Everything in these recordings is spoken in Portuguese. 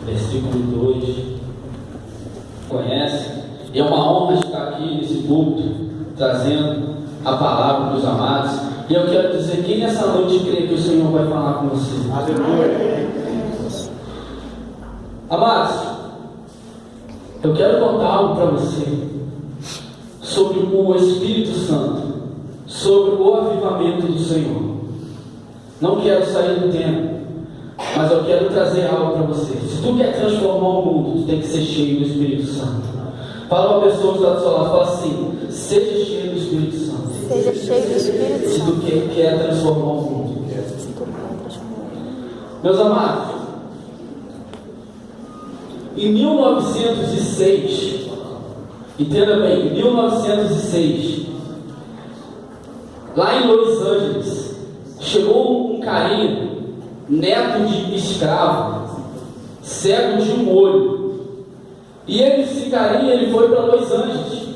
versículo 2. Conhece? E é uma honra estar aqui nesse púlpito, trazendo a palavra para os amados. E eu quero dizer, quem nessa noite crê que o Senhor vai falar com você? Aleluia! Amados, eu quero contar algo para você sobre o Espírito Santo, sobre o avivamento do Senhor. Não quero sair do tempo, mas eu quero trazer algo para você. Se tu quer transformar o mundo, tu tem que ser cheio do Espírito Santo. Fala uma pessoa que está do seu lado, fala assim: seja cheio do Espírito Santo. Seja cheio do Espírito Se Santo. tu quer transformar o mundo. Meus amados, em 1906, entenda bem, em 1906, lá em Los Angeles, chegou um carinha, neto de escravo, cego de um olho. E esse carinha, ele foi para Los Angeles.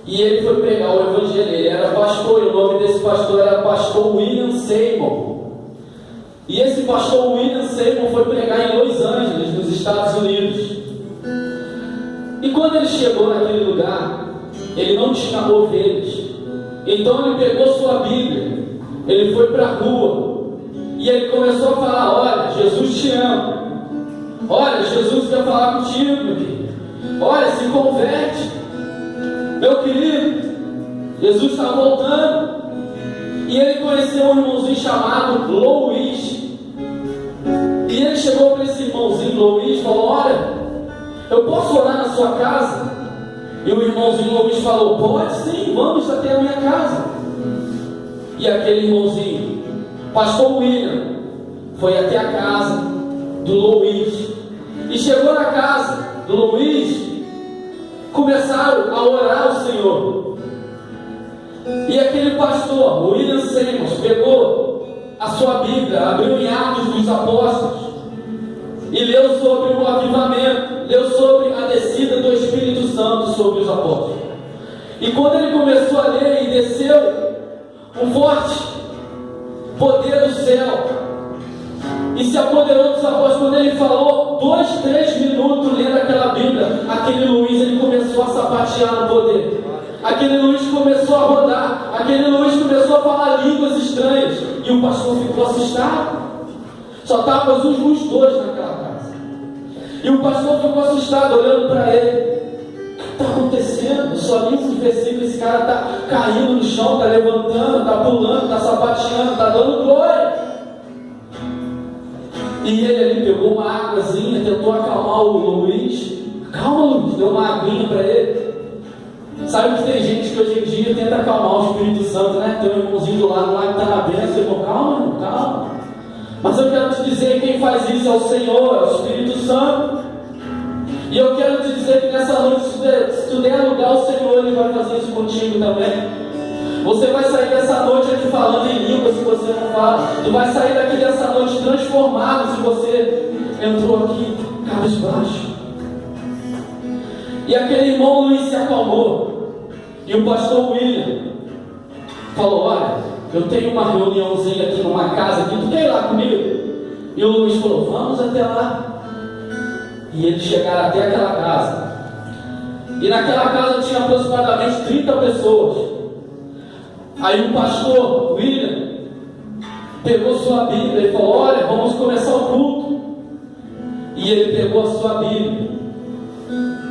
E ele foi pregar o evangelho. Ele era pastor, e o nome desse pastor era pastor William Seymour. E esse pastor William Seymour foi pregar em Los Angeles, nos Estados Unidos. E quando ele chegou naquele lugar, ele não tinha ovelhas. Então ele pegou sua Bíblia, ele foi para a rua, e ele começou a falar: olha, Jesus te ama. Olha, Jesus quer falar contigo, meu querido. Olha, se converte. Meu querido, Jesus está voltando. E ele conheceu um irmãozinho chamado Louis. E ele chegou para esse irmãozinho Louis e falou: olha, eu posso orar na sua casa? E o irmãozinho Louis falou: pode sim, vamos até a minha casa. E aquele irmãozinho, pastor William, foi até a casa do Louis. E chegou na casa do Louis, começaram a orar ao Senhor. E aquele pastor, William Seymour, pegou a sua Bíblia, abriu em Atos dos Apóstolos e leu sobre o avivamento, leu sobre a descida do Espírito Santo sobre os apóstolos. E quando ele começou a ler, e desceu um forte poder do céu e se apoderou dos apóstolos. Quando ele falou 2, 3 minutos lendo aquela Bíblia, aquele Luiz, ele começou a sapatear no poder. Aquele Luiz começou a rodar, aquele Luiz começou a falar línguas estranhas, e o pastor ficou assustado. Só estávamos os dois naquela casa, e o pastor ficou assustado, olhando para ele: o que está acontecendo? Eu só li uns versículos, esse cara está caindo no chão, está levantando, está pulando, está sapateando, está dando glória. E ele ali pegou uma águazinha, tentou acalmar o Luiz. Calma, Luiz, deu uma aguinha para ele. Sabe que tem gente que hoje em dia tenta acalmar o Espírito Santo, né? Tem um irmãozinho do lado lá que está na bênção, irmão, calma, irmão, calma. Mas eu quero te dizer, quem faz isso é o Senhor, é o Espírito Santo. E eu quero te dizer que nessa noite, se tu der lugar ao Senhor, Ele vai fazer isso contigo também. Você vai sair dessa noite aqui falando em língua se você não fala. Tu vai sair daqui dessa noite transformado se você entrou aqui cabisbaixo. E aquele irmão Luiz se acalmou. E o pastor William falou: olha, eu tenho uma reuniãozinha aqui numa casa aqui, tu quer ir lá comigo? E o Luiz falou: vamos até lá. E eles chegaram até aquela casa. E naquela casa tinha aproximadamente 30 pessoas. Aí o pastor William pegou sua Bíblia e falou: olha, vamos começar o culto. E ele pegou a sua Bíblia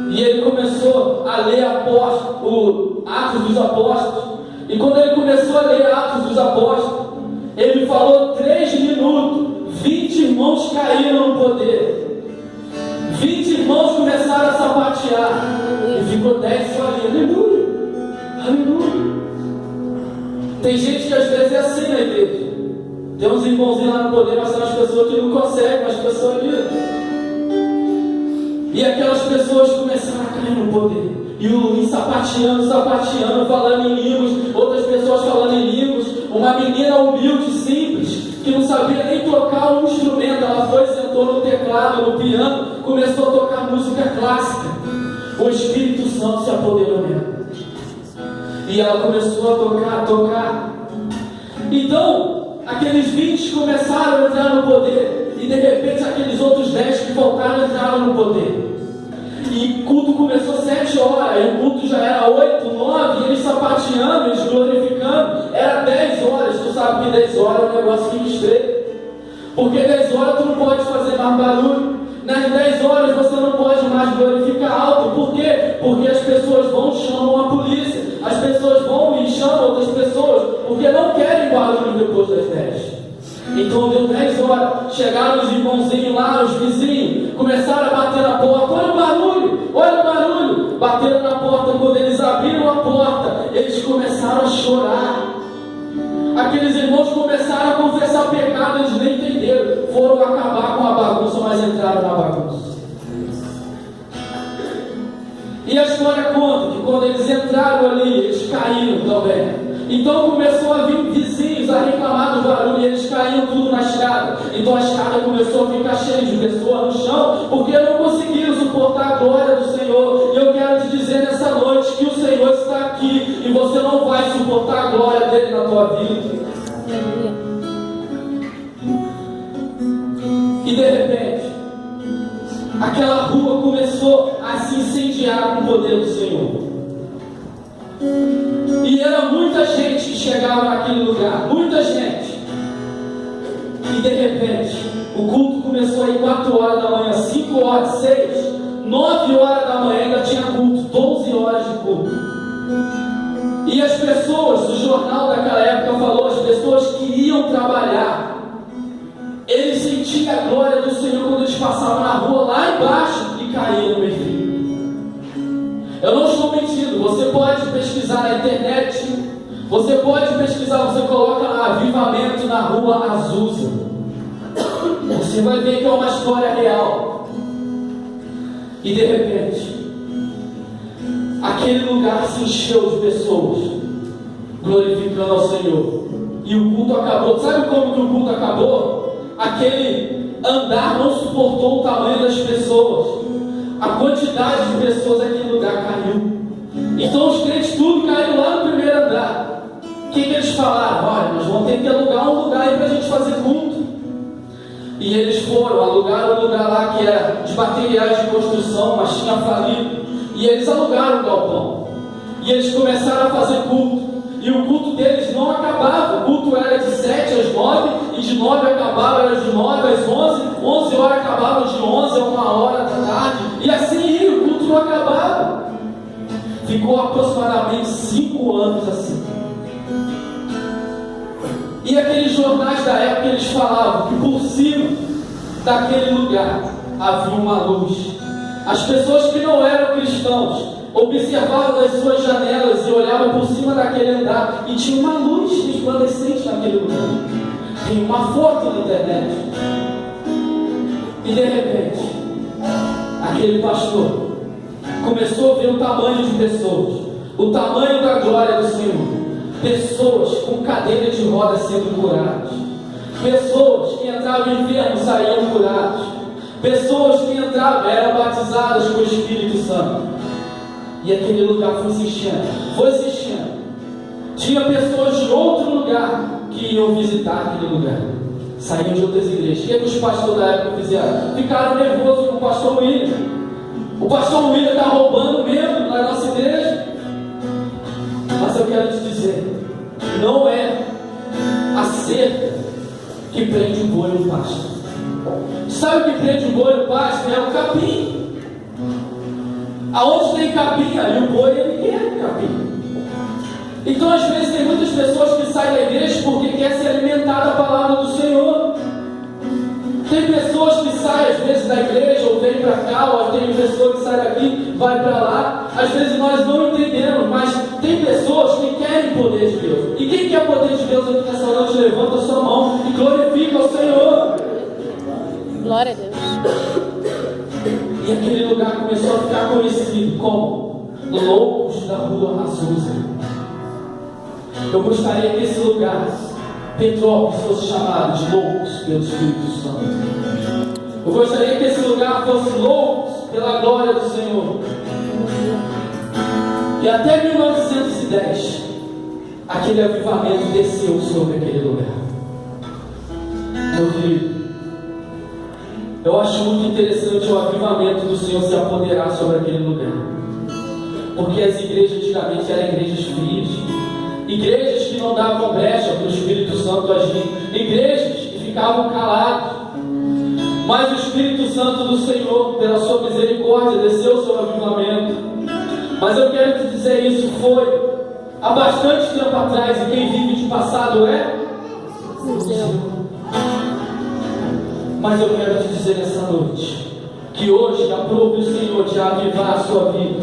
e ele começou a ler o Atos dos Apóstolos. E quando ele começou a ler Atos dos Apóstolos, ele falou 3 minutos, 20 irmãos caíram no poder, 20 irmãos começaram a sapatear, e ficou 10 só ali. Aleluia, aleluia. Tem gente que às vezes é assim na igreja. Tem uns irmãozinhos lá no poder, mas são as pessoas que não conseguem, as pessoas ali. E aquelas pessoas começaram a cair no poder. E o Luiz sapateando, falando em línguas, outras pessoas falando em línguas. Uma menina humilde, simples, que não sabia nem tocar um instrumento, ela foi, sentou no teclado, no piano, começou a tocar música clássica. O Espírito Santo se apoderou dela. E ela começou a tocar. Então, aqueles 20 começaram a entrar no poder. E de repente aqueles outros 10 que faltaram entraram no poder. E o culto começou 7 horas, e o culto já era 8, 9, e eles sapateando, eles glorificando. Era 10 horas, tu sabe que 10 horas é um negócio que estreita. Porque 10 horas tu não pode fazer mais barulho. Nas 10 horas você não pode mais glorificar alto. Por quê? Porque as pessoas vão e chamam a polícia. As pessoas vão e chamam outras pessoas, porque não querem barulho depois das 10. Então deu 10 horas, chegaram os irmãozinhos lá, os vizinhos, começaram a bater na porta, olha o barulho, bateram na porta. Quando eles abriram a porta, eles começaram a chorar. Aqueles irmãos começaram a confessar pecado, eles nem entenderam, foram acabar com a bagunça, mas entraram na bagunça. E a história conta que quando eles entraram ali, eles caíram também. Então começou a vir vizinhos a reclamar do barulho e eles caíam tudo na escada. Então a escada começou a ficar cheia de pessoas no chão, porque não conseguiram suportar a glória do Senhor. E eu quero te dizer nessa noite que o Senhor está aqui e você não vai suportar a glória dele na tua vida. E de repente, aquela rua começou a se incendiar com o poder do Senhor. E era muita gente que chegava naquele lugar, muita gente. E de repente, o culto começou aí 4 horas da manhã, 5 horas, 6, 9 horas da manhã ainda tinha culto, 12 horas de culto. E as pessoas, o jornal daquela época falou, as pessoas que iam trabalhar, eles sentiam a glória do Senhor quando eles passavam na rua lá embaixo e caíam no meio. Eu não estou mentindo, você pode pesquisar na internet, você pode pesquisar, você coloca lá Avivamento na Rua Azusa. Você vai ver que é uma história real. E de repente, aquele lugar se encheu de pessoas, glorificando ao Senhor. E o culto acabou. Sabe como que o culto acabou? Aquele andar não suportou o tamanho das pessoas. A quantidade de pessoas naquele lugar caiu. Então os crentes tudo caíram lá no primeiro andar. O que eles falaram? Olha, nós vamos ter que alugar um lugar aí para a gente fazer culto. E eles foram, alugaram um lugar lá que era de materiais de construção, mas tinha falido. E eles alugaram o galpão. E eles começaram a fazer culto. E o culto deles não acabava. O culto era de 7 às 9, e de 9 acabava, era de 9 às 11, 11 horas acabava, de 11 a 1 hora da tarde, e assim ia, o culto não acabava. Ficou aproximadamente 5 anos assim. E aqueles jornais da época, eles falavam que por cima daquele lugar havia uma luz. As pessoas que não eram cristãos observavam das suas janelas e olhavam por cima daquele andar e tinha uma luz resplandecente naquele lugar. Tem uma foto na internet. E de repente, aquele pastor começou a ver o tamanho de pessoas, o tamanho da glória do Senhor. Pessoas com cadeira de rodas sendo curadas, pessoas que entravam enfermos saíam curadas, pessoas que entravam eram batizadas com o Espírito Santo. E aquele lugar foi se enchendo. Tinha pessoas de outro lugar que iam visitar aquele lugar, saíam de outras igrejas. O que os pastores da época fizeram? Ficaram nervosos com o pastor William. O pastor William está roubando mesmo na nossa igreja. Mas eu quero te dizer, não é a cerca que prende o boi no pasto. Sabe o que prende o boi no pasto? É o capim. Aonde tem capim, ali o boi ele quer capim. Então às vezes tem muitas pessoas que saem da igreja porque quer se alimentar da palavra do Senhor. Tem pessoas que saem às vezes da igreja ou vêm para cá, ou tem pessoa que sai daqui, vai para lá. Às vezes nós não entendemos, mas tem pessoas que querem poder de Deus. E quem quer poder de Deus aqui nessa noite, levanta a sua mão e glorifica o Senhor. Glória a Deus. E aquele lugar começou a ficar conhecido como Loucos da Rua Azusa. Eu gostaria que esse lugar, Petrópolis, fosse chamado de Loucos pelo Espírito Santo. Eu gostaria que esse lugar fosse Loucos pela glória do Senhor. E até 1910, aquele avivamento desceu sobre aquele lugar. Meu querido, Eu acho muito interessante o avivamento do Senhor se apoderar sobre aquele lugar. Porque as igrejas antigamente eram igrejas frias, igrejas que não davam brecha para o Espírito Santo agir, igrejas que ficavam caladas. Mas o Espírito Santo do Senhor, pela sua misericórdia, desceu sobre o avivamento. Mas eu quero te dizer, isso foi há bastante tempo atrás, e quem vive de passado é o Senhor. Mas eu quero te dizer nessa noite, que hoje aprove o Senhor de avivar a sua vida.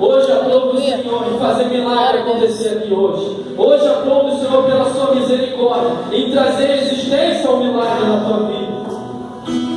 Hoje aprove o Senhor de fazer milagre acontecer aqui hoje. Hoje aprove o Senhor pela sua misericórdia em trazer existência ao milagre na tua vida.